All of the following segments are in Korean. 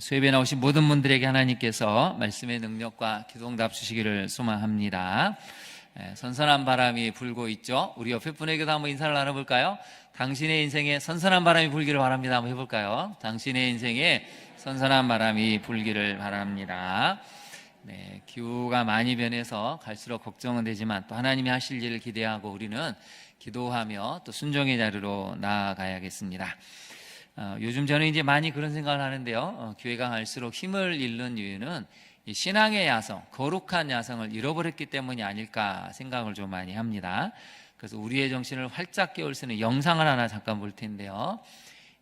수협에 나오신 모든 분들에게 하나님께서 말씀의 능력과 기도응답 주시기를 소망합니다. 선선한 바람이 불고 있죠. 우리 옆에 분에게도 한번 인사를 나눠볼까요? 당신의 인생에 선선한 바람이 불기를 바랍니다. 한번 해볼까요? 당신의 인생에 선선한 바람이 불기를 바랍니다. 네, 기후가 많이 변해서 갈수록 걱정은 되지만 또 하나님이 하실 일을 기대하고 우리는 기도하며 또 순종의 자리로 나아가야겠습니다. 요즘 저는 이제 많이 그런 생각을 하는데요. 교회가 갈수록 힘을 잃는 이유는 이 신앙의 야성, 거룩한 야성을 잃어버렸기 때문이 아닐까 생각을 좀 많이 합니다. 그래서 우리의 정신을 활짝 깨울 수 있는 영상을 하나 잠깐 볼 텐데요.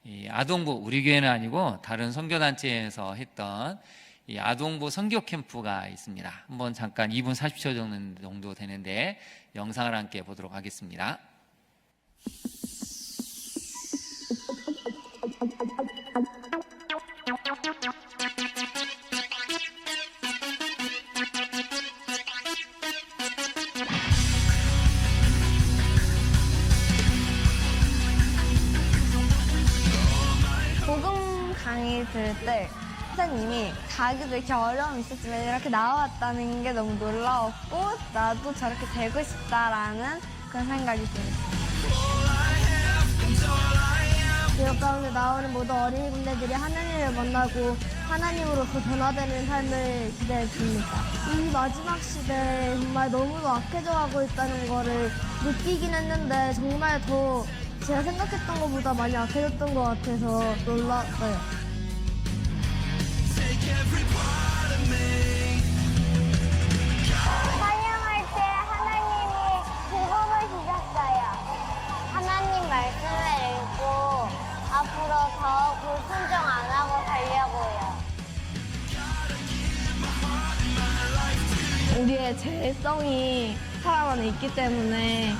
이 아동부, 우리 교회는 아니고 다른 선교단체에서 했던 이 아동부 선교 캠프가 있습니다. 한번 잠깐 2분 40초 정도 되는데 영상을 함께 보도록 하겠습니다. 복음 강의 들을 때 선생님이 자기도 이렇게 어려움이 있었지만 이렇게 나왔다는 게 너무 놀라웠고 나도 저렇게 되고 싶다라는 그런 생각이 들었어요. 교육 가운데 나오는 모든 어린이 군대들이 하나님을 만나고 하나님으로서 변화되는 삶을 기대해 줍니다. 이 마지막 시대에 정말 너무도 악해져 가고 있다는 거를 느끼긴 했는데 정말 더 제가 생각했던 것보다 많이 악해졌던 것 같아서 놀랐어요. 찬양할 때 하나님이 복음을 주셨어요. 하나님 말씀을 읽고 앞으로 더 불순종 안 하고 살려고요. 우리의 죄성이 사람 안에 있기 때문에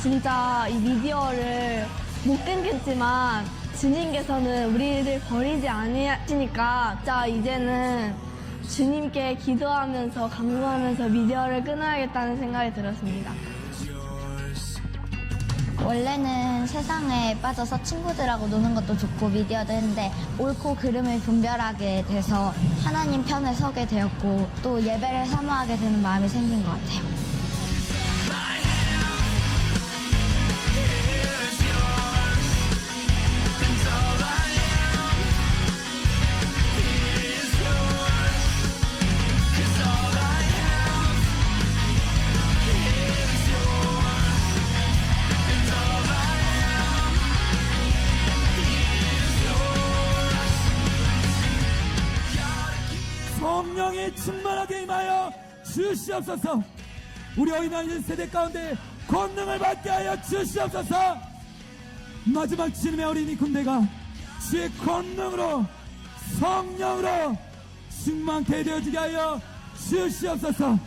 진짜 이 미디어를 못 끊겠지만 주님께서는 우리를 버리지 않으시니까 진짜 이제는 주님께 기도하면서 간구하면서 미디어를 끊어야겠다는 생각이 들었습니다. 원래는 세상에 빠져서 친구들하고 노는 것도 좋고 미디어도 했는데 옳고 그름을 분별하게 돼서 하나님 편에 서게 되었고 또 예배를 사모하게 되는 마음이 생긴 것 같아요. 성령이 충만하게 임하여 주시옵소서. 우리 어린아이들 세대 가운데 권능을 받게 하여 주시옵소서. 마지막 주님의 어린이 군대가 주의 권능으로 성령으로 충만케 되어지게 하여 주시옵소서.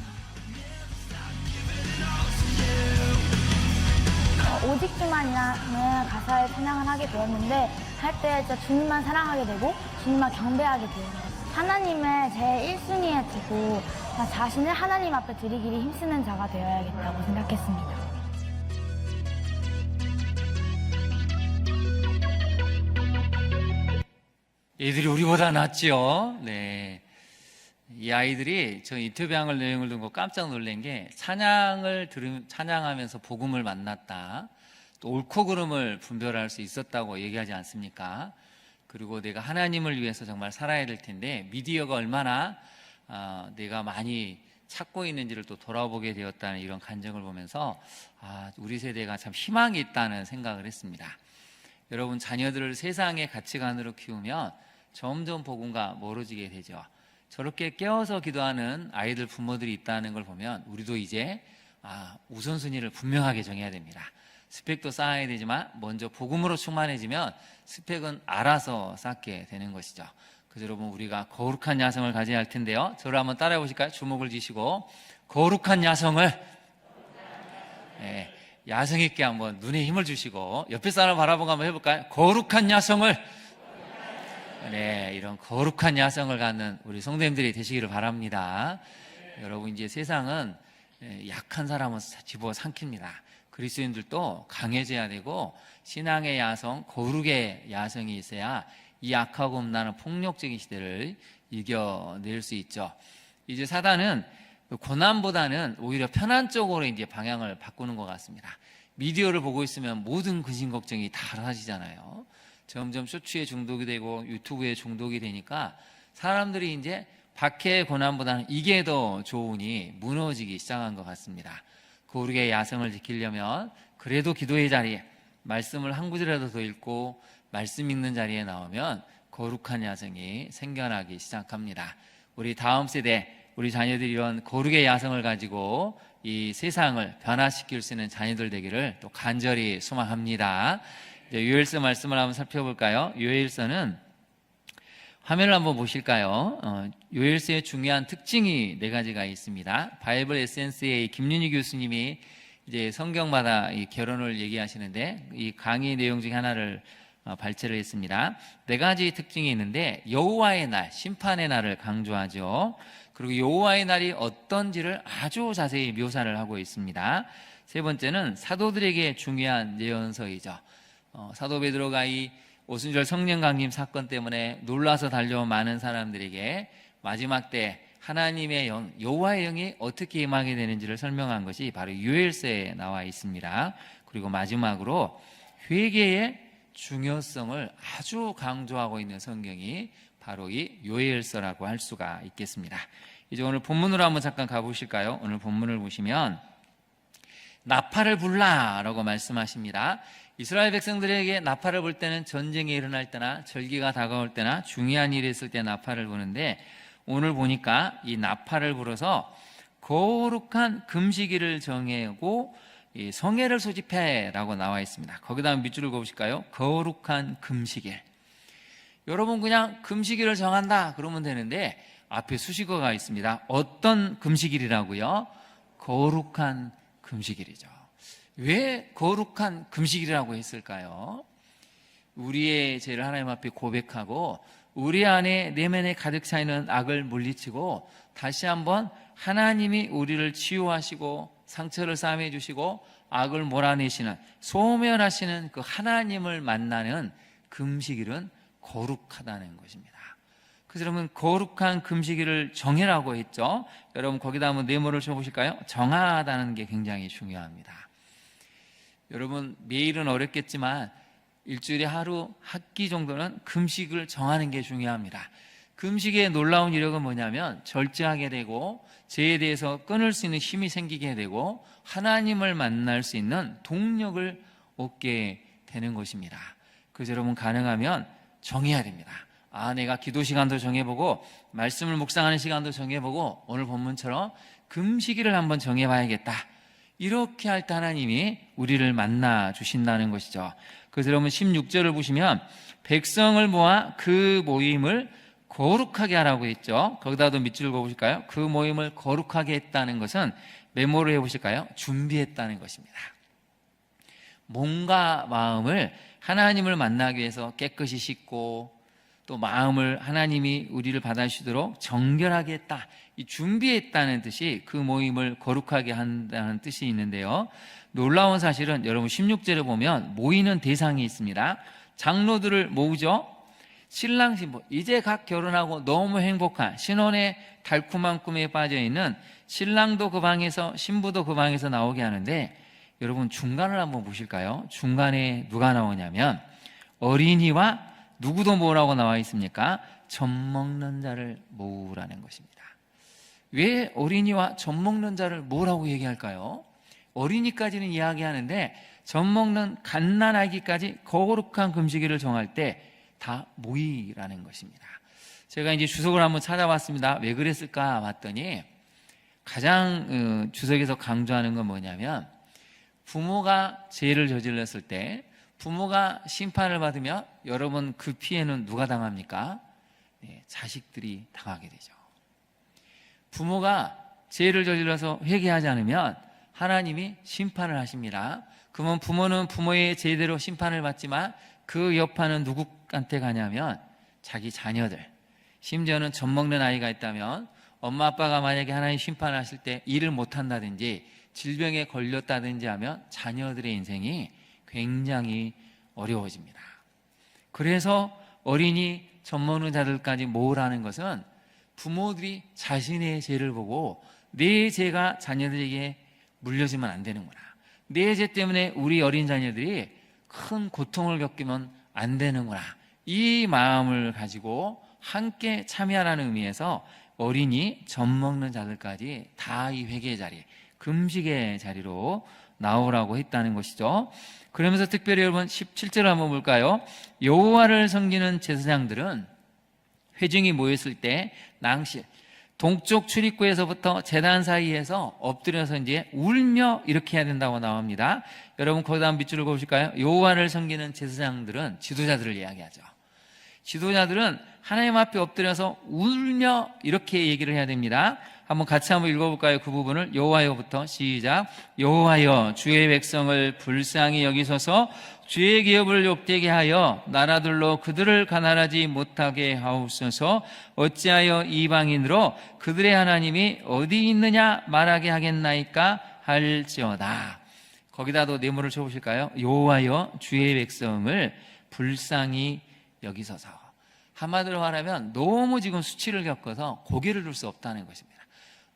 오직 주만이라는 가사의 찬양을 하게 되었는데 할 때 진짜 주님만 사랑하게 되고 주님만 경배하게 돼요. 하나님을 제 1순위에 두고 나 자신을 하나님 앞에 드리기를 힘쓰는 자가 되어야겠다고 생각했습니다. 얘들이 우리보다 낫지요. 네. 이 아이들이 저 인터뷰한 내용을 듣고 깜짝 놀란 게 찬양하면서 복음을 만났다. 또 옳고 그름을 분별할 수 있었다고 얘기하지 않습니까? 그리고 내가 하나님을 위해서 정말 살아야 될 텐데 미디어가 얼마나 내가 많이 찾고 있는지를 또 돌아보게 되었다는 이런 간증을 보면서 우리 세대가 참 희망이 있다는 생각을 했습니다. 여러분, 자녀들을 세상의 가치관으로 키우면 점점 복음과 멀어지게 되죠. 저렇게 깨어서 기도하는 아이들 부모들이 있다는 걸 보면 우리도 이제 우선순위를 분명하게 정해야 됩니다. 스펙도 쌓아야 되지만 먼저 복음으로 충만해지면 스펙은 알아서 쌓게 되는 것이죠. 그래서 여러분, 우리가 거룩한 야성을 가져야 할 텐데요. 저를 한번 따라해 보실까요? 주목을 지시고 거룩한 야성을 야성 있게 한번 눈에 힘을 주시고 옆에 사람 바라보고 한번 해볼까요? 거룩한 야성을 이런 거룩한 야성을 갖는 우리 성도님들이 되시기를 바랍니다. 여러분, 이제 세상은 약한 사람은 집어삼킵니다. 그리스도인들도 강해져야 되고 신앙의 야성, 거룩의 야성이 있어야 이 악하고 음란한 폭력적인 시대를 이겨낼 수 있죠. 이제 사단은 고난보다는 오히려 편한 쪽으로 이제 방향을 바꾸는 것 같습니다. 미디어를 보고 있으면 모든 근심 걱정이 다 사라지잖아요. 점점 쇼츠에 중독이 되고 유튜브에 중독이 되니까 사람들이 이제 박해의 고난보다는 이게 더 좋으니 무너지기 시작한 것 같습니다. 거룩의 야성을 지키려면 그래도 기도의 자리에 말씀을 한 구절이라도 더 읽고 말씀 읽는 자리에 나오면 거룩한 야성이 생겨나기 시작합니다. 우리 다음 세대, 우리 자녀들이 이런 거룩의 야성을 가지고 이 세상을 변화시킬 수 있는 자녀들 되기를 또 간절히 소망합니다. 요엘서 말씀을 한번 살펴볼까요? 요엘서는 화면을 한번 보실까요? 요엘서의 중요한 특징이 4가지가 있습니다. 바이블 에센스의 김윤희 교수님이 이제 성경마다 이 결혼을 얘기하시는데 이 강의 내용 중에 하나를 발췌를 했습니다. 4가지 특징이 있는데 여호와의 날, 심판의 날을 강조하죠. 그리고 여호와의 날이 어떤지를 아주 자세히 묘사를 하고 있습니다. 3번째는 사도들에게 중요한 예언서이죠. 사도 베드로가 이 오순절 성령 강림 사건 때문에 놀라서 달려온 많은 사람들에게 마지막 때 하나님의 영, 여호와의 영이 어떻게 임하게 되는지를 설명한 것이 바로 요엘서에 나와 있습니다. 그리고 마지막으로 회개의 중요성을 아주 강조하고 있는 성경이 바로 이 요엘서라고 할 수가 있겠습니다. 이제 오늘 본문으로 한번 잠깐 가보실까요? 오늘 본문을 보시면 나팔을 불라라고 말씀하십니다. 이스라엘 백성들에게 나팔을 불 때는 전쟁이 일어날 때나 절기가 다가올 때나 중요한 일이 있을 때 나팔을 부는데 오늘 보니까 이 나팔을 불어서 거룩한 금식일을 정하고 이 성회를 소집해라고 나와 있습니다. 거기다 밑줄을 그어보실까요? 거룩한 금식일. 여러분 그냥 금식일을 정한다 그러면 되는데 앞에 수식어가 있습니다. 어떤 금식일이라고요? 거룩한 금식일이죠. 왜 거룩한 금식이라고 했을까요? 우리의 죄를 하나님 앞에 고백하고 우리 안에 내면에 가득 차 있는 악을 물리치고 다시 한번 하나님이 우리를 치유하시고 상처를 싸매 주시고 악을 몰아내시는 소멸하시는 그 하나님을 만나는 금식일은 거룩하다는 것입니다. 그래서 여러분 거룩한 금식일을 정해라고 했죠. 여러분 거기다 한번 네모를 쳐보실까요? 정하다는 게 굉장히 중요합니다. 여러분 매일은 어렵겠지만 일주일에 하루 한 끼 정도는 금식을 정하는 게 중요합니다. 금식의 놀라운 이력은 뭐냐면 절제하게 되고 죄에 대해서 끊을 수 있는 힘이 생기게 되고 하나님을 만날 수 있는 동력을 얻게 되는 것입니다. 그래서 여러분 가능하면 정해야 됩니다. 내가 기도 시간도 정해보고 말씀을 묵상하는 시간도 정해보고 오늘 본문처럼 금식일을 한번 정해봐야겠다. 이렇게 할 때 하나님이 우리를 만나 주신다는 것이죠. 그래서 여러분 16절을 보시면 백성을 모아 그 모임을 거룩하게 하라고 했죠. 거기다도 밑줄을 그어보실까요? 그 모임을 거룩하게 했다는 것은 메모를 해보실까요? 준비했다는 것입니다. 몸과 마음을 하나님을 만나기 위해서 깨끗이 씻고 또 마음을 하나님이 우리를 받아주시도록 정결하게 했다. 이 준비했다는 뜻이 그 모임을 거룩하게 한다는 뜻이 있는데요. 놀라운 사실은 여러분 16절에 보면 모이는 대상이 있습니다. 장로들을 모으죠. 신랑 신부 이제 각 결혼하고 너무 행복한 신혼의 달콤한 꿈에 빠져있는 신랑도 그 방에서 신부도 그 방에서 나오게 하는데 여러분 중간을 한번 보실까요? 중간에 누가 나오냐면 어린이와 누구도 모으라고 나와 있습니까? 젖 먹는 자를 모으라는 것입니다. 왜 어린이와 젖 먹는 자를 모으라고 얘기할까요? 어린이까지는 이야기하는데 젖 먹는 갓난아기까지 거룩한 금식일을 정할 때 다 모이라는 것입니다. 제가 이제 주석을 한번 찾아봤습니다. 왜 그랬을까 봤더니 가장 주석에서 강조하는 건 뭐냐면 부모가 죄를 저질렀을 때 부모가 심판을 받으면 여러분 그 피해는 누가 당합니까? 네, 자식들이 당하게 되죠. 부모가 죄를 저질러서 회개하지 않으면 하나님이 심판을 하십니다. 그러면 부모는 부모의 죄대로 심판을 받지만 그 여파는 누구한테 가냐면 자기 자녀들, 심지어는 젖 먹는 아이가 있다면 엄마 아빠가 만약에 하나님 심판을 하실 때 일을 못한다든지 질병에 걸렸다든지 하면 자녀들의 인생이 굉장히 어려워집니다. 그래서 어린이 젖먹는 자들까지 모으라는 것은 부모들이 자신의 죄를 보고 내 죄가 자녀들에게 물려지면 안 되는구나, 내 죄 때문에 우리 어린 자녀들이 큰 고통을 겪으면 안 되는구나, 이 마음을 가지고 함께 참여하라는 의미에서 어린이 젖먹는 자들까지 다 이 회개의 자리, 금식의 자리로 나오라고 했다는 것이죠. 그러면서 특별히 여러분 17절 한번 볼까요? 여호와를 섬기는 제사장들은 회중이 모였을 때 낭실, 동쪽 출입구에서부터 제단 사이에서 엎드려서 이제 울며 이렇게 해야 된다고 나옵니다. 여러분 거기다 한번 밑줄을 그어보실까요? 여호와를 섬기는 제사장들은 지도자들을 이야기하죠. 지도자들은 하나님 앞에 엎드려서 울며 이렇게 얘기를 해야 됩니다. 한번 같이 한번 읽어볼까요? 그 부분을 여호와여부터 시작. 여호와여, 주의 백성을 불쌍히 여기소서. 주의 기업을 욕되게 하여 나라들로 그들을 가난하지 못하게 하옵소서. 어찌하여 이방인으로 그들의 하나님이 어디 있느냐 말하게 하겠나이까 할지어다. 거기다도 네모를 쳐보실까요? 여호와여, 주의 백성을 불쌍히 여기소서. 한마디로 말하면 너무 지금 수치를 겪어서 고개를 들 수 없다는 것입니다.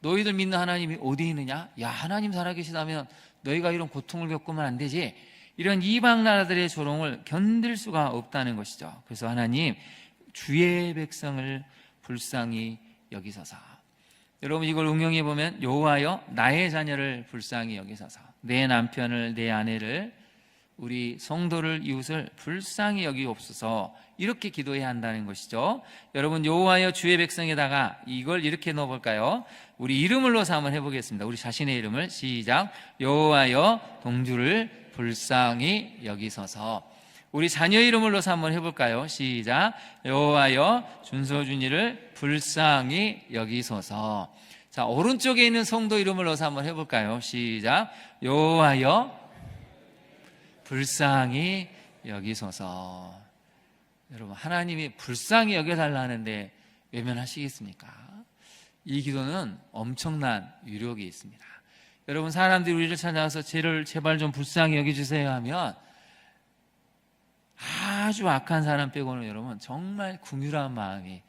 너희들 믿는 하나님이 어디 있느냐? 야, 하나님 살아계시다면 너희가 이런 고통을 겪으면 안 되지. 이런 이방 나라들의 조롱을 견딜 수가 없다는 것이죠. 그래서 하나님, 주의 백성을 불쌍히 여기소서. 여러분 이걸 응용해 보면 여호와여, 나의 자녀를 불쌍히 여기소서. 내 남편을, 내 아내를, 우리 성도를, 이웃을 불쌍히 여기옵소서, 이렇게 기도해야 한다는 것이죠. 여러분 여호와여 주의 백성에다가 이걸 이렇게 넣어볼까요? 우리 이름을 넣어서 한번 해보겠습니다. 우리 자신의 이름을 시작. 여호와여 동주를 불쌍히 여기소서. 우리 자녀 이름을 넣어서 한번 해볼까요? 시작. 여호와여 준서준이를 불쌍히 여기소서. 자, 오른쪽에 있는 성도 이름을 넣어서 한번 해볼까요? 시작. 여호와여 불쌍히 여기소서. 여러분 하나님이 불쌍히 여겨달라는데 외면하시겠습니까? 이 기도는 엄청난 위력이 있습니다. 여러분 사람들이 우리를 찾아와서 죄를 제발 좀 불쌍히 여겨주세요 하면 아주 악한 사람 빼고는 여러분 정말 긍휼한 마음이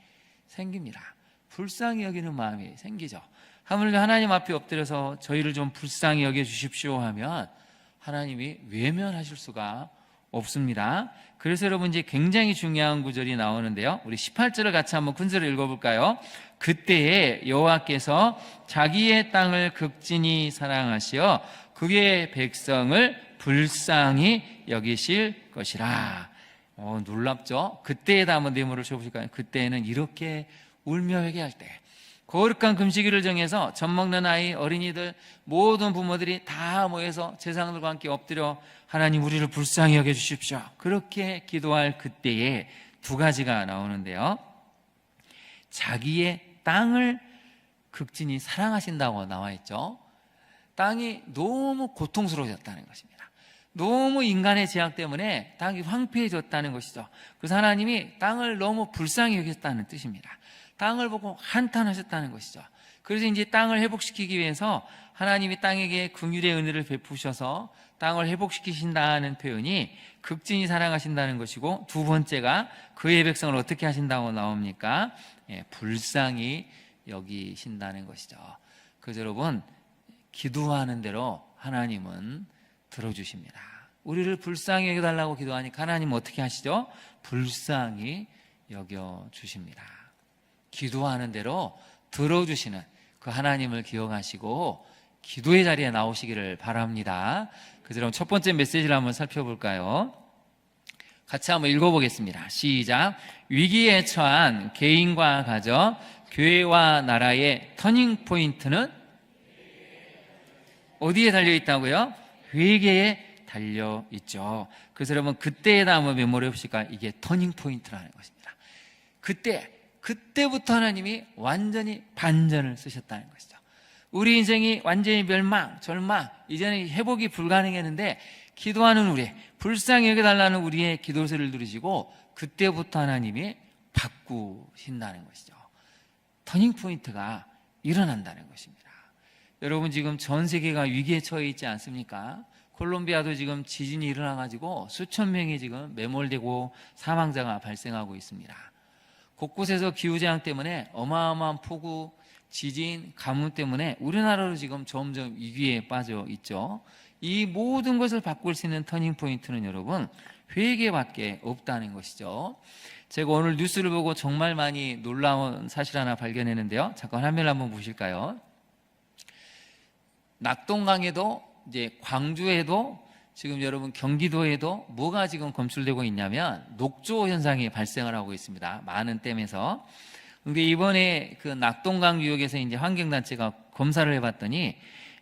생깁니다. 불쌍히 여기는 마음이 생기죠. 하물며 하나님 앞에 엎드려서 저희를 좀 불쌍히 여겨주십시오 하면 하나님이 외면하실 수가 없습니다. 그래서 여러분 이제 굉장히 중요한 구절이 나오는데요. 우리 18절을 같이 한번 큰절을 읽어볼까요? 그때에 여호와께서 자기의 땅을 극진히 사랑하시어 그의 백성을 불쌍히 여기실 것이라. 놀랍죠? 그때에다 한번 네모를 쳐보실까요? 그때에는 이렇게 울며 회개할 때, 거룩한 금식일을 정해서 젖먹는 아이, 어린이들, 모든 부모들이 다 모여서 제사장들과 함께 엎드려 하나님 우리를 불쌍히 여겨주십시오, 그렇게 기도할 그때에 두 가지가 나오는데요. 자기의 땅을 극진히 사랑하신다고 나와 있죠. 땅이 너무 고통스러워졌다는 것입니다. 너무 인간의 제약 때문에 땅이 황폐해졌다는 것이죠. 그래서 하나님이 땅을 너무 불쌍히 여겼다는 뜻입니다. 땅을 보고 한탄하셨다는 것이죠. 그래서 이제 땅을 회복시키기 위해서 하나님이 땅에게 긍휼의 은혜를 베푸셔서 땅을 회복시키신다는 표현이 극진히 사랑하신다는 것이고, 두 번째가 그의 백성을 어떻게 하신다고 나옵니까? 불쌍히 여기신다는 것이죠. 그래서 여러분 기도하는 대로 하나님은 들어주십니다. 우리를 불쌍히 여겨달라고 기도하니까 하나님은 어떻게 하시죠? 불쌍히 여겨주십니다. 기도하는 대로 들어주시는 그 하나님을 기억하시고 기도의 자리에 나오시기를 바랍니다. 그래서 여러분 첫 번째 메시지를 한번 살펴볼까요? 같이 한번 읽어보겠습니다. 시작. 위기에 처한 개인과 가정, 교회와 나라의 터닝 포인트는 어디에 달려있다고요? 회개에 달려있죠. 그래서 여러분 그때에다 한번 메모를 해보실까요? 이게 터닝 포인트라는 것입니다. 그때부터 하나님이 완전히 반전을 쓰셨다는 것이죠. 우리 인생이 완전히 멸망, 절망, 이제는 회복이 불가능했는데 기도하는 우리, 불쌍히 여겨달라는 우리의 기도 소리를 들으시고 그때부터 하나님이 바꾸신다는 것이죠. 터닝 포인트가 일어난다는 것입니다. 여러분 지금 전 세계가 위기에 처해 있지 않습니까? 콜롬비아도 지금 지진이 일어나가지고 수천 명이 지금 매몰되고 사망자가 발생하고 있습니다. 곳곳에서 기후재앙 때문에 어마어마한 폭우, 지진, 가뭄 때문에 우리나라도 지금 점점 위기에 빠져 있죠. 이 모든 것을 바꿀 수 있는 터닝포인트는 여러분 회개밖에 없다는 것이죠. 제가 오늘 뉴스를 보고 정말 많이 놀라운 사실 하나 발견했는데요. 잠깐 화면을 한번 보실까요? 낙동강에도 이제 광주에도 지금 여러분 경기도에도 뭐가 지금 검출되고 있냐면 녹조 현상이 발생을 하고 있습니다. 많은 댐에서. 근데 이번에 그 낙동강 유역에서 이제 환경단체가 검사를 해봤더니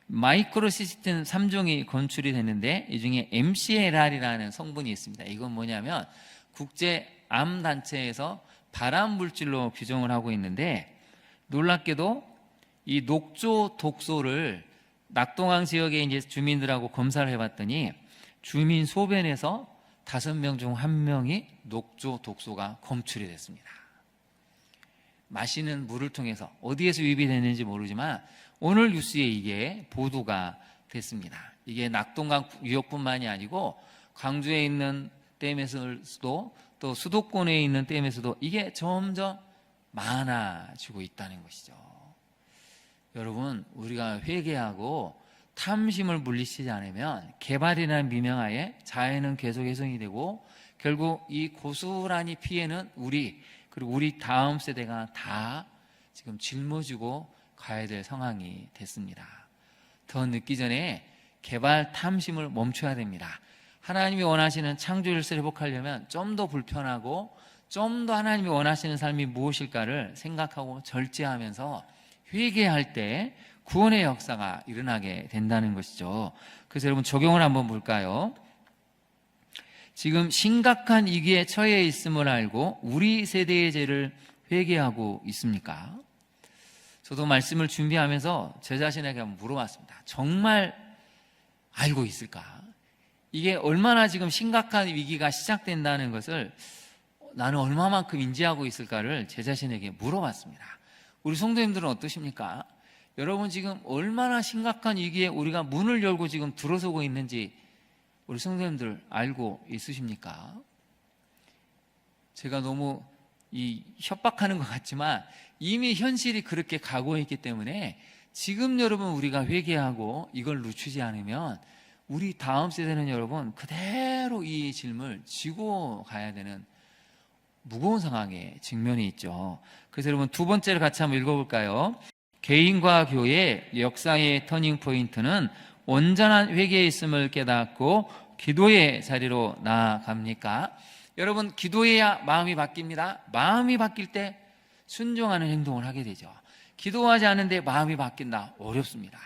마이크로시스템 3종이 검출이 됐는데 이 중에 MCLR이라는 성분이 있습니다. 이건 뭐냐면 국제암단체에서 발암물질로 규정을 하고 있는데 놀랍게도 이 녹조 독소를 낙동강 지역의 이제 주민들하고 검사를 해봤더니 주민 소변에서 5명 중 1명이 녹조 독소가 검출이 됐습니다. 마시는 물을 통해서 어디에서 유입이 됐는지 모르지만 오늘 뉴스에 이게 보도가 됐습니다. 이게 낙동강 유역뿐만이 아니고 광주에 있는 댐에서도 또 수도권에 있는 댐에서도 이게 점점 많아지고 있다는 것이죠. 여러분, 우리가 회개하고 탐심을 물리치지 않으면 개발이라는 미명하에 자연은 계속 훼손이 되고 결국 이 고스란히 피해는 그리고 우리 다음 세대가 다 지금 짊어지고 가야 될 상황이 됐습니다. 더 늦기 전에 개발 탐심을 멈춰야 됩니다. 하나님이 원하시는 창조 질서를 회복하려면 좀 더 불편하고 좀 더 하나님이 원하시는 삶이 무엇일까를 생각하고 절제하면서 회개할 때 구원의 역사가 일어나게 된다는 것이죠. 그래서 여러분 적용을 한번 볼까요? 지금 심각한 위기에 처해 있음을 알고 우리 세대의 죄를 회개하고 있습니까? 저도 말씀을 준비하면서 제 자신에게 한번 물어봤습니다. 정말 알고 있을까? 이게 얼마나 지금 심각한 위기가 시작된다는 것을 나는 얼마만큼 인지하고 있을까를 제 자신에게 물어봤습니다. 우리 성도님들은 어떠십니까? 여러분 지금 얼마나 심각한 위기에 우리가 문을 열고 지금 들어서고 있는지 우리 성도님들 알고 있으십니까? 제가 너무 협박하는 것 같지만 이미 현실이 그렇게 가고 있기 때문에 지금 여러분 우리가 회개하고 이걸 늦추지 않으면 우리 다음 세대는 여러분 그대로 이 짐을 지고 가야 되는 무거운 상황에 직면이 있죠. 그래서 여러분 두 번째를 같이 한번 읽어볼까요? 개인과 교회 역사의 터닝포인트는 온전한 회개에 있음을 깨닫고 기도의 자리로 나아갑니까? 여러분 기도해야 마음이 바뀝니다. 마음이 바뀔 때 순종하는 행동을 하게 되죠. 기도하지 않는데 마음이 바뀐다? 어렵습니다.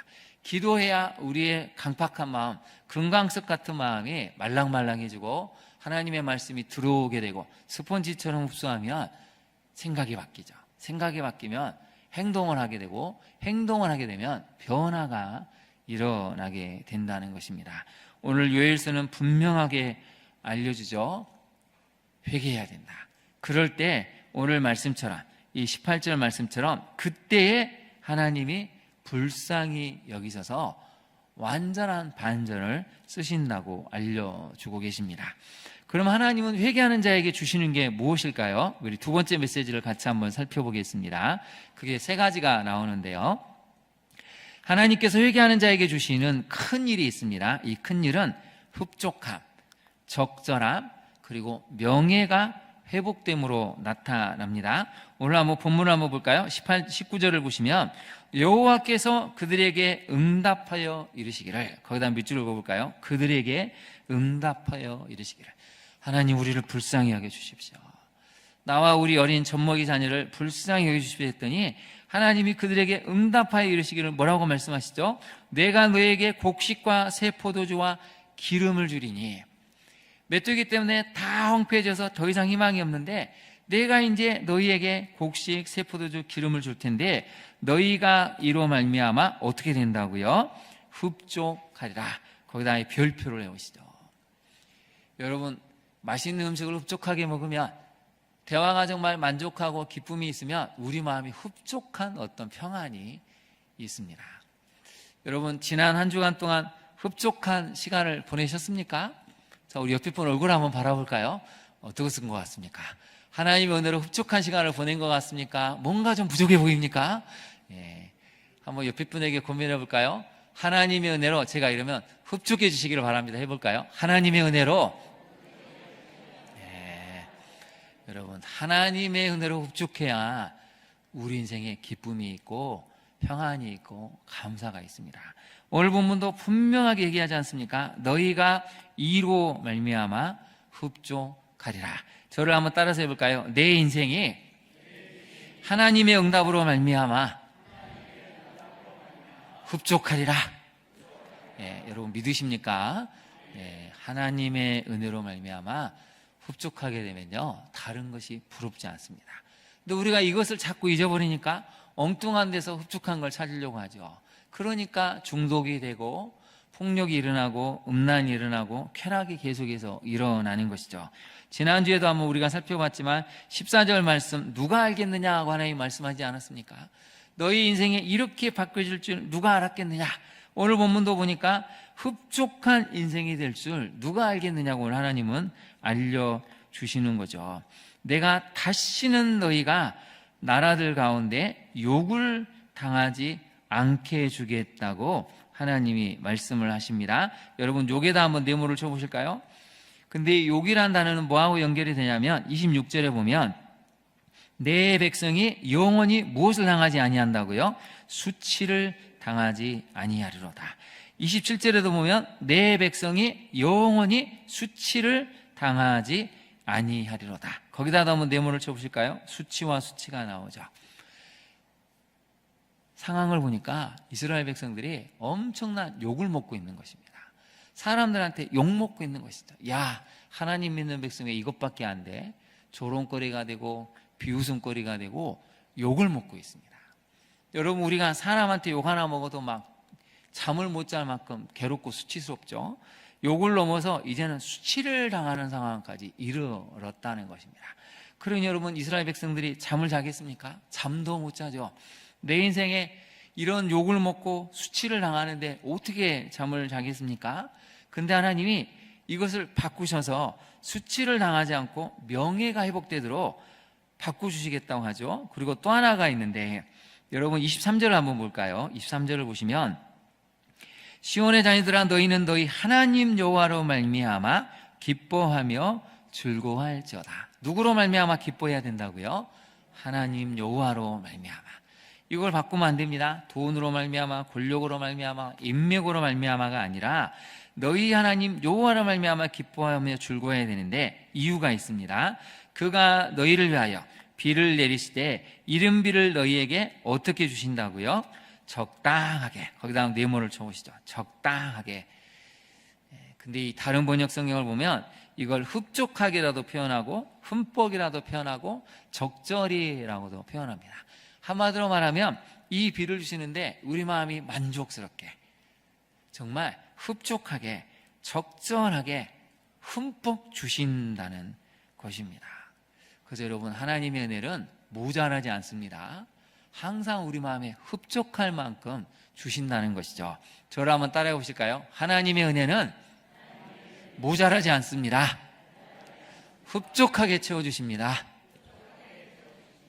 기도해야 우리의 강팍한 마음, 금강석 같은 마음이 말랑말랑해지고 하나님의 말씀이 들어오게 되고 스펀지처럼 흡수하면 생각이 바뀌죠. 생각이 바뀌면 행동을 하게 되고 행동을 하게 되면 변화가 일어나게 된다는 것입니다. 오늘 요엘서는 분명하게 알려주죠. 회개해야 된다. 그럴 때 오늘 말씀처럼 이 18절 말씀처럼 그때에 하나님이 불쌍히 여기셔서 완전한 반전을 쓰신다고 알려주고 계십니다. 그럼 하나님은 회개하는 자에게 주시는 게 무엇일까요? 우리 두 번째 메시지를 같이 한번 살펴보겠습니다. 그게 세 가지가 나오는데요. 하나님께서 회개하는 자에게 주시는 큰 일이 있습니다. 이 큰 일은 흡족함, 적절함, 그리고 명예가 회복됨으로 나타납니다. 오늘 한번 본문을 한번 볼까요? 19절을 보시면 여호와께서 그들에게 응답하여 이르시기를, 거기다 밑줄을 볼까요? 그들에게 응답하여 이르시기를. 하나님 우리를 불쌍히 여겨 주십시오. 나와 우리 어린 젖먹이 자녀를 불쌍히 여겨 주십시오 했더니 하나님이 그들에게 응답하여 이르시기를 뭐라고 말씀하시죠? 내가 너에게 곡식과 새 포도주와 기름을 주리니. 메뚜기 때문에 다 황폐해져서 더 이상 희망이 없는데 내가 이제 너희에게 곡식, 새 포도주, 기름을 줄 텐데 너희가 이로 말미암아 어떻게 된다고요? 흡족하리라. 거기다 별표를 해오시죠. 여러분 맛있는 음식을 흡족하게 먹으면 대화가 정말 만족하고 기쁨이 있으면 우리 마음이 흡족한 어떤 평안이 있습니다. 여러분 지난 한 주간 동안 흡족한 시간을 보내셨습니까? 자, 우리 옆에 분 얼굴 한번 바라볼까요? 어떻게 쓴 것 같습니까? 하나님의 은혜로 흡족한 시간을 보낸 것 같습니까? 뭔가 좀 부족해 보입니까? 예. 한번 옆에 분에게 고민해 볼까요? 하나님의 은혜로, 제가 이러면 흡족해 주시기를 바랍니다. 해볼까요? 하나님의 은혜로. 예. 여러분, 하나님의 은혜로 흡족해야 우리 인생에 기쁨이 있고 평안이 있고 감사가 있습니다. 오늘 본문도 분명하게 얘기하지 않습니까? 너희가 이로 말미암아 흡족하리라. 저를 한번 따라서 해볼까요? 내 인생이 하나님의 응답으로 말미암아 흡족하리라. 예, 여러분 믿으십니까? 예, 하나님의 은혜로 말미암아 흡족하게 되면요, 다른 것이 부럽지 않습니다. 근데 우리가 이것을 자꾸 잊어버리니까 엉뚱한 데서 흡족한 걸 찾으려고 하죠. 그러니까 중독이 되고 폭력이 일어나고 음란이 일어나고 쾌락이 계속해서 일어나는 것이죠. 지난주에도 한번 우리가 살펴봤지만 14절 말씀, 누가 알겠느냐 하고 하나님 말씀하지 않았습니까? 너희 인생에 이렇게 바뀌어질 줄 누가 알았겠느냐. 오늘 본문도 보니까 흡족한 인생이 될 줄 누가 알겠느냐고 오늘 하나님은 알려주시는 거죠. 내가 다시는 너희가 나라들 가운데 욕을 당하지 않게 해주겠다고 하나님이 말씀을 하십니다. 여러분, 욕에다 한번 네모를 쳐보실까요? 근데 욕이란 단어는 뭐하고 연결이 되냐면 26절에 보면 내 백성이 영원히 무엇을 당하지 아니한다고요? 수치를 당하지 아니하리로다. 27절에도 보면 내 백성이 영원히 수치를 당하지 아니하리로다. 거기다가 한번 네모를 쳐보실까요? 수치와 수치가 나오죠. 상황을 보니까 이스라엘 백성들이 엄청난 욕을 먹고 있는 것입니다. 사람들한테 욕 먹고 있는 것이죠. 야, 하나님 믿는 백성이 이것밖에 안 돼. 조롱거리가 되고 비웃음거리가 되고 욕을 먹고 있습니다. 여러분, 우리가 사람한테 욕 하나 먹어도 막 잠을 못 잘 만큼 괴롭고 수치스럽죠. 욕을 넘어서 이제는 수치를 당하는 상황까지 이르렀다는 것입니다. 그러니 여러분, 이스라엘 백성들이 잠을 자겠습니까? 잠도 못 자죠. 내 인생에 이런 욕을 먹고 수치를 당하는데 어떻게 잠을 자겠습니까? 근데 하나님이 이것을 바꾸셔서 수치를 당하지 않고 명예가 회복되도록 바꿔주시겠다고 하죠. 그리고 또 하나가 있는데 여러분 23절을 한번 볼까요? 23절을 보시면 시온의 자녀들아 너희는 너희 하나님 여호와로 말미암아 기뻐하며 즐거워할지어다. 누구로 말미암아 기뻐해야 된다고요? 하나님 여호와로 말미암아. 이걸 바꾸면 안 됩니다. 돈으로 말미암아, 권력으로 말미암아, 인맥으로 말미암아가 아니라 너희 하나님 여호와로 말미암아 기뻐하며 즐거워해야 되는데 이유가 있습니다. 그가 너희를 위하여 비를 내리시되 이른 비를 너희에게 어떻게 주신다고요? 적당하게. 거기다 네모를 쳐보시죠. 적당하게. 근데 이 다른 번역 성경을 보면 이걸 흡족하게라도 표현하고 흠뻑이라도 표현하고 적절히라고도 표현합니다. 한마디로 말하면 이 비를 주시는데 우리 마음이 만족스럽게 정말 흡족하게 적절하게 흠뻑 주신다는 것입니다. 그래서 여러분, 하나님의 은혜는 모자라지 않습니다. 항상 우리 마음에 흡족할 만큼 주신다는 것이죠. 저를 한번 따라해 보실까요? 하나님의 은혜는 모자라지 않습니다. 흡족하게 채워주십니다.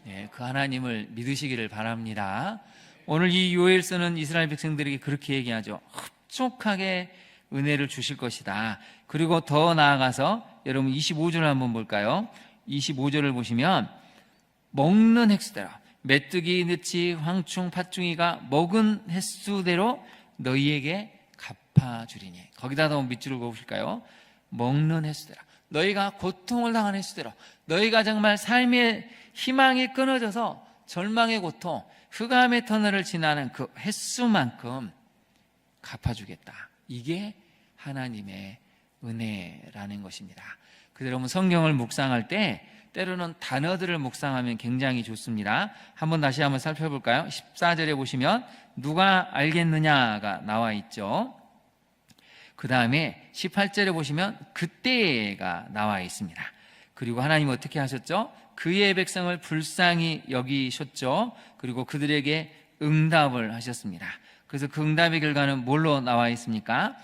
네, 그 하나님을 믿으시기를 바랍니다. 오늘 이 요엘서는 이스라엘 백성들에게 그렇게 얘기하죠. 흡족하게 은혜를 주실 것이다. 그리고 더 나아가서 여러분 25절을 한번 볼까요? 25절을 보시면 먹는 횟수대로 메뚜기, 느치, 황충, 팥중이가 먹은 횟수대로 너희에게 갚아주리니. 거기다 더 밑줄을 그어보실까요? 먹는 횟수대로, 너희가 고통을 당한 횟수대로, 너희가 정말 삶의 희망이 끊어져서 절망의 고통, 흑암의 터널을 지나는 그 횟수만큼 갚아주겠다. 이게 하나님의 은혜라는 것입니다. 그래서 여러분, 성경을 묵상할 때 때로는 단어들을 묵상하면 굉장히 좋습니다. 한번 다시 한번 살펴볼까요? 14절에 보시면 누가 알겠느냐가 나와 있죠. 그 다음에 18절에 보시면 그때가 나와 있습니다. 그리고 하나님 어떻게 하셨죠? 그의 백성을 불쌍히 여기셨죠. 그리고 그들에게 응답을 하셨습니다. 그래서 그 응답의 결과는 뭘로 나와 있습니까?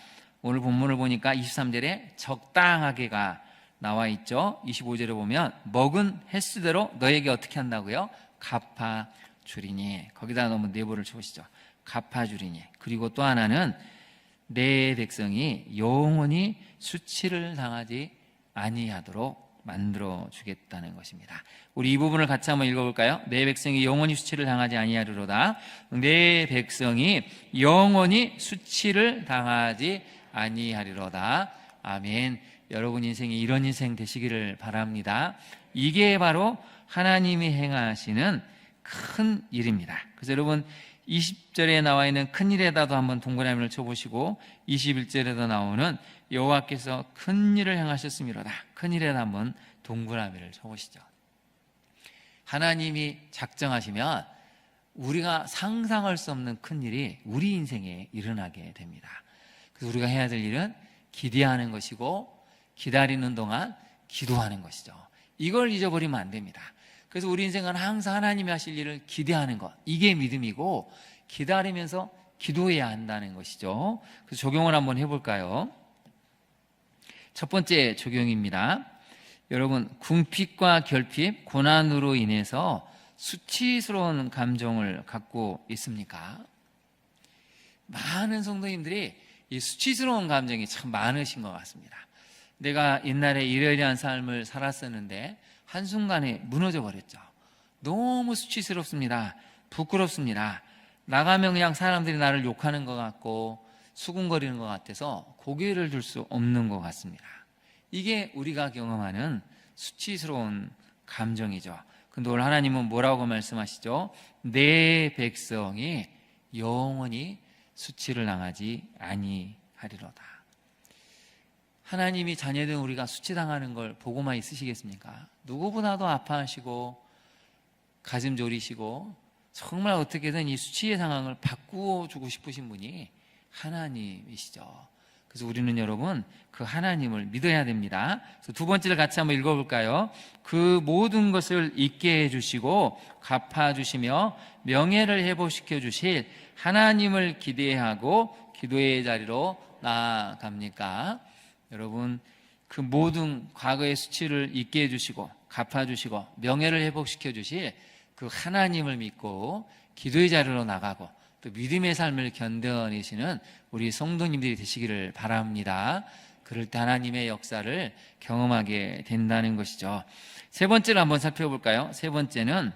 오늘 본문을 보니까 23절에 적당하게가 나와 있죠. 25절에 보면 먹은 횟수대로 너에게 어떻게 한다고요? 갚아주리니. 거기다 너무 내보를 쳐보시죠. 갚아주리니. 그리고 또 하나는 내 백성이 영원히 수치를 당하지 아니하도록 만들어 주겠다는 것입니다. 우리 이 부분을 같이 한번 읽어볼까요? 내 백성이 영원히 수치를 당하지 아니하리로다. 내 백성이 영원히 수치를 당하지 아니하리로다. 아멘. 여러분 인생이 이런 인생 되시기를 바랍니다. 이게 바로 하나님이 행하시는 큰 일입니다. 그래서 여러분 20절에 나와 있는 큰 일에다도 한번 동그라미를 쳐보시고 21절에도 나오는 여호와께서 큰 일을 행하셨음이로다. 큰 일에다 한번 동그라미를 쳐보시죠. 하나님이 작정하시면 우리가 상상할 수 없는 큰 일이 우리 인생에 일어나게 됩니다. 그래서 우리가 해야 될 일은 기대하는 것이고 기다리는 동안 기도하는 것이죠. 이걸 잊어버리면 안 됩니다. 그래서 우리 인생은 항상 하나님이 하실 일을 기대하는 것, 이게 믿음이고 기다리면서 기도해야 한다는 것이죠. 그래서 적용을 한번 해볼까요? 첫 번째 적용입니다. 여러분, 궁핍과 결핍, 고난으로 인해서 수치스러운 감정을 갖고 있습니까? 많은 성도님들이 이 수치스러운 감정이 참 많으신 것 같습니다. 내가 옛날에 이러이러한 삶을 살았었는데 한순간에 무너져 버렸죠. 너무 수치스럽습니다. 부끄럽습니다. 나가면 그냥 사람들이 나를 욕하는 것 같고 수군거리는 것 같아서 고개를 들 수 없는 것 같습니다. 이게 우리가 경험하는 수치스러운 감정이죠. 근데 오늘 하나님은 뭐라고 말씀하시죠? 내 백성이 영원히 수치를 당하지 아니하리로다. 하나님이 자녀된 우리가 수치당하는 걸 보고만 있으시겠습니까? 누구보다도 아파하시고 가슴 졸이시고 정말 어떻게든 이 수치의 상황을 바꾸어 주고 싶으신 분이 하나님이시죠. 그래서 우리는 여러분 그 하나님을 믿어야 됩니다. 그래서 두 번째를 같이 한번 읽어볼까요? 그 모든 것을 잊게 해주시고 갚아주시며 명예를 회복시켜 주실 하나님을 기대하고 기도의 자리로 나아갑니까? 여러분 그 모든 과거의 수치를 잊게 해주시고 갚아주시고 명예를 회복시켜 주실 그 하나님을 믿고 기도의 자리로 나가고 또 믿음의 삶을 견뎌내시는 우리 성도님들이 되시기를 바랍니다. 그럴 때 하나님의 역사를 경험하게 된다는 것이죠. 세 번째를 한번 살펴볼까요? 세 번째는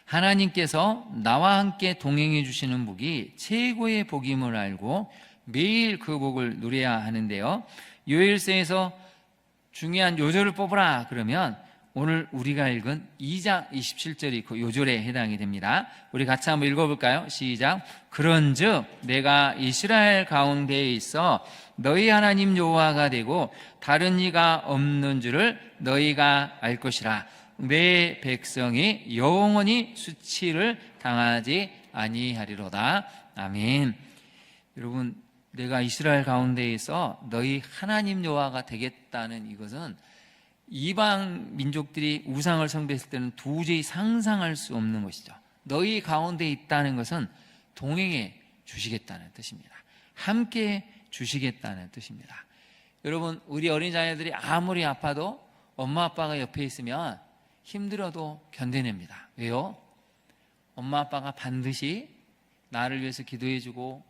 하나님께서 나와 함께 동행해 주시는 복이 최고의 복임을 알고 매일 그 복을 누려야 하는데요. 요일서에서 중요한 요절을 뽑으라 그러면 오늘 우리가 읽은 2장 27절이 그 요절에 해당이 됩니다. 우리 같이 한번 읽어볼까요? 시작. 그런즉 내가 이스라엘 가운데에 있어 너희 하나님 여호와가 되고 다른 이가 없는 줄을 너희가 알 것이라. 내 백성이 영원히 수치를 당하지 아니하리로다. 아멘. 여러분, 내가 이스라엘 가운데에 있어 너희 하나님 여호와가 되겠다는 이것은 이방 민족들이 우상을 숭배했을 때는 도저히 상상할 수 없는 것이죠. 너희 가운데 있다는 것은 동행해 주시겠다는 뜻입니다. 함께 주시겠다는 뜻입니다. 여러분, 우리 어린 자녀들이 아무리 아파도 엄마 아빠가 옆에 있으면 힘들어도 견뎌냅니다. 왜요? 엄마 아빠가 반드시 나를 위해서 기도해주고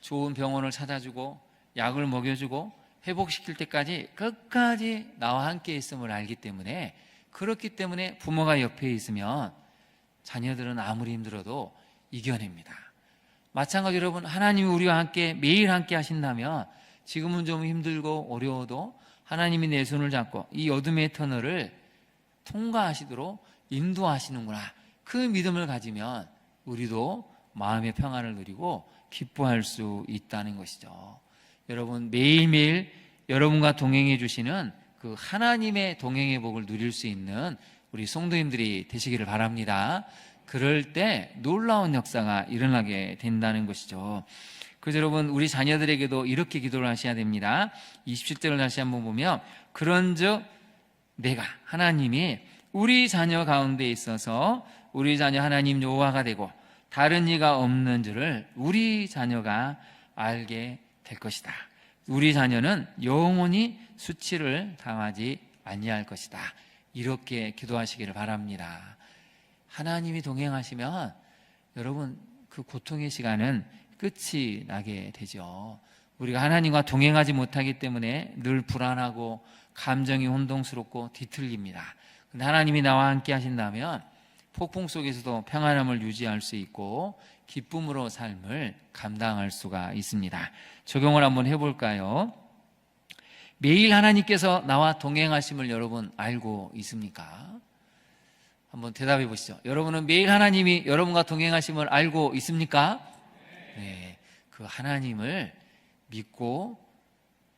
좋은 병원을 찾아주고 약을 먹여주고 회복시킬 때까지 끝까지 나와 함께 있음을 알기 때문에, 그렇기 때문에 부모가 옆에 있으면 자녀들은 아무리 힘들어도 이겨냅니다. 마찬가지로 여러분, 하나님이 우리와 함께 매일 함께 하신다면 지금은 좀 힘들고 어려워도 하나님이 내 손을 잡고 이 어둠의 터널을 통과하시도록 인도하시는구나, 그 믿음을 가지면 우리도 마음의 평안을 누리고 기뻐할 수 있다는 것이죠. 여러분, 매일매일 여러분과 동행해 주시는 그 하나님의 동행의 복을 누릴 수 있는 우리 성도님들이 되시기를 바랍니다. 그럴 때 놀라운 역사가 일어나게 된다는 것이죠. 그래서 여러분, 우리 자녀들에게도 이렇게 기도를 하셔야 됩니다. 27절을 다시 한번 보면, 그런즉 내가 하나님이 우리 자녀 가운데 있어서 우리 자녀 하나님 여호와가 되고 다른 이가 없는 줄을 우리 자녀가 알게 될 것이다. 우리 자녀는 영원히 수치를 당하지 아니할 것이다. 이렇게 기도하시기를 바랍니다. 하나님이 동행하시면 여러분 그 고통의 시간은 끝이 나게 되죠. 우리가 하나님과 동행하지 못하기 때문에 늘 불안하고 감정이 혼동스럽고 뒤틀립니다. 근데 하나님이 나와 함께 하신다면 폭풍 속에서도 평안함을 유지할 수 있고 기쁨으로 삶을 감당할 수가 있습니다. 적용을 한번 해볼까요? 매일 하나님께서 나와 동행하심을 여러분 알고 있습니까? 한번 대답해 보시죠. 여러분은 매일 하나님이 여러분과 동행하심을 알고 있습니까? 네, 그 하나님을 믿고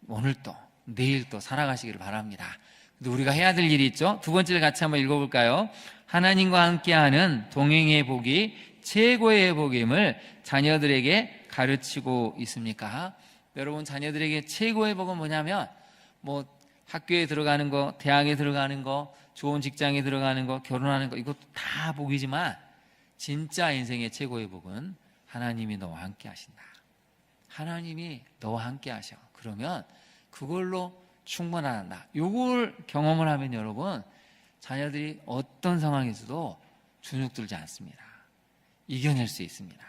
오늘도 내일도 살아가시기를 바랍니다. 근데 우리가 해야 될 일이 있죠. 두 번째를 같이 한번 읽어볼까요? 하나님과 함께하는 동행의 복이 최고의 복임을 자녀들에게 가르치고 있습니까? 여러분 자녀들에게 최고의 복은 뭐냐면 뭐 학교에 들어가는 거, 대학에 들어가는 거, 좋은 직장에 들어가는 거, 결혼하는 거 이것도 다 복이지만 진짜 인생의 최고의 복은 하나님이 너와 함께 하신다. 하나님이 너와 함께 하셔. 그러면 그걸로 충분하다. 요걸 경험을 하면 여러분 자녀들이 어떤 상황에서도 주눅들지 않습니다. 이겨낼 수 있습니다.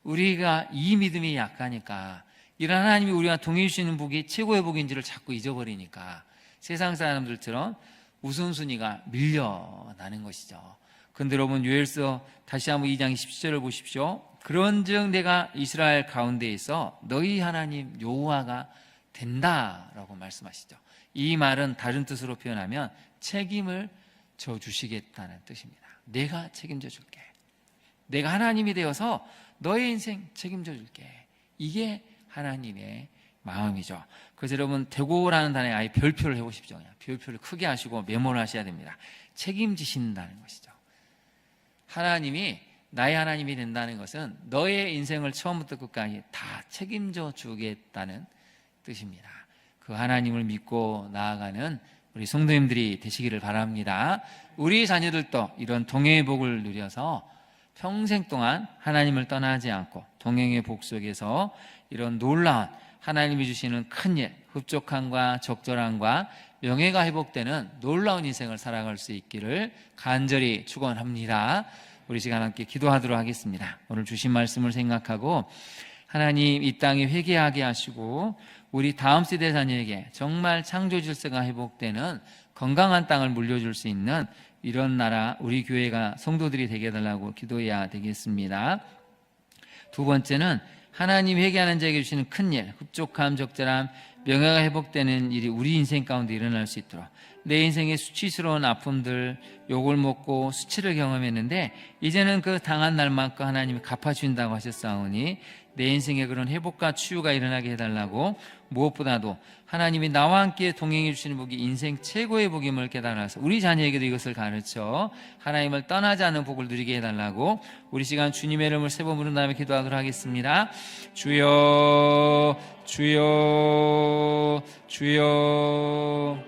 우리가 이 믿음이 약하니까 이런 하나님이 우리가 동행해 주시는 복이 최고의 복인지를 자꾸 잊어버리니까 세상 사람들처럼 우선순위가 밀려나는 것이죠. 그런데 여러분 요엘서 다시 한번 2장 17절을 보십시오. 그런즉 내가 이스라엘 가운데에서 너희 하나님 여호와가 된다라고 말씀하시죠. 이 말은 다른 뜻으로 표현하면 책임을 져주시겠다는 뜻입니다. 내가 책임져 줄게. 내가 하나님이 되어서 너의 인생 책임져 줄게. 이게 하나님의 마음이죠. 그래서 여러분 대고라는 단어에 아예 별표를 해보십시오. 그냥 별표를 크게 하시고 메모를 하셔야 됩니다. 책임지신다는 것이죠. 하나님이 나의 하나님이 된다는 것은 너의 인생을 처음부터 끝까지 다 책임져 주겠다는 뜻입니다. 그 하나님을 믿고 나아가는 우리 성도님들이 되시기를 바랍니다. 우리 자녀들도 이런 동행의 복을 누려서 평생 동안 하나님을 떠나지 않고 동행의 복 속에서 이런 놀라운 하나님이 주시는 큰 일, 흡족함과 적절함과 명예가 회복되는 놀라운 인생을 살아갈 수 있기를 간절히 축원합니다. 우리 시간 함께 기도하도록 하겠습니다. 오늘 주신 말씀을 생각하고 하나님 이 땅에 회개하게 하시고 우리 다음 세대 자녀에게 정말 창조 질서가 회복되는 건강한 땅을 물려줄 수 있는 이런 나라 우리 교회가 성도들이 되게 해달라고 기도해야 되겠습니다. 두 번째는 하나님 회개하는 자에게 주시는 큰 일, 흡족함, 적절함, 명예가 회복되는 일이 우리 인생 가운데 일어날 수 있도록 내 인생의 수치스러운 아픔들, 욕을 먹고 수치를 경험했는데 이제는 그 당한 날만큼 하나님이 갚아주신다고 하셨사오니 내 인생에 그런 회복과 치유가 일어나게 해달라고 무엇보다도 하나님이 나와 함께 동행해 주시는 복이 인생 최고의 복임을 깨달아서 우리 자녀에게도 이것을 가르쳐 하나님을 떠나지 않는 복을 누리게 해달라고 우리 시간 주님의 이름을 세 번 부른 다음에 기도하도록 하겠습니다. 주여 주여 주여